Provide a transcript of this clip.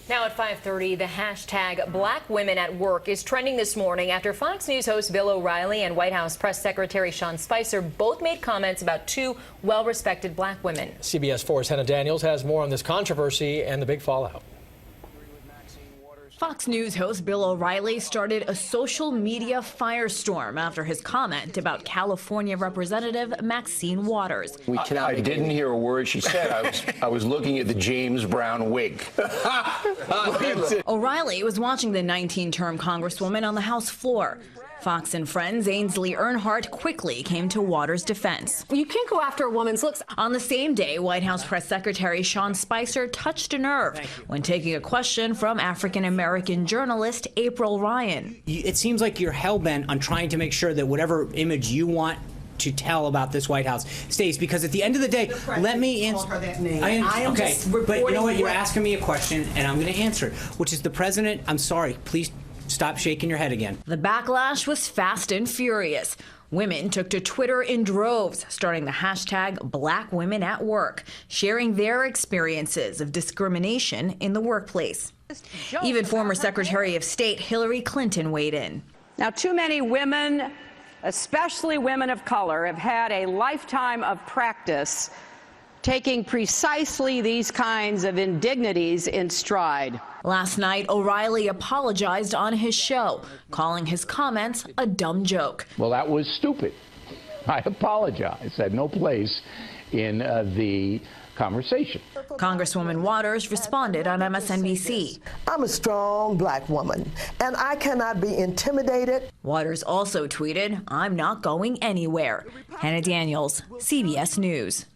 Now at 5:30, the hashtag Black Women at Work is trending this morning after Fox News host Bill O'Reilly and White House Press Secretary Sean Spicer both made comments about two well-respected black women. CBS 4's Hena has more on this controversy and the big fallout. Fox News host Bill O'Reilly started a social media firestorm after his comment about California Representative Maxine Waters. I didn't hear a word she said. I was looking at the James Brown wig. O'Reilly was watching the 19-term Congresswoman on the House floor. Fox and Friends' Ainsley Earnhardt quickly came to Waters' defense. You can't go after a woman's looks. On the same day, White House Press Secretary Sean Spicer touched a nerve when taking a question from African-American journalist April Ryan. It seems like you're hell-bent on trying to make sure that whatever image you want to tell about this White House stays, because at the end of the day, let me answer. Okay, but you know what? You're asking me a question, and I'm going to answer it, which is the president. I'm sorry. Please stop shaking your head again. The backlash was fast and furious. Women took to Twitter in droves, starting the hashtag Black Women at Work, sharing their experiences of discrimination in the workplace. Even former Secretary of State Hillary Clinton weighed in. Now, too many women, especially women of color, have had a lifetime of practice taking precisely these kinds of indignities in stride. Last night, O'Reilly apologized on his show, calling his comments a dumb joke. Well, that was stupid. I apologize. Had no place in the conversation. Congresswoman Waters responded on MSNBC. I'm a strong black woman, and I cannot be intimidated. Waters also tweeted, "I'm not going anywhere." Hena, CBS News.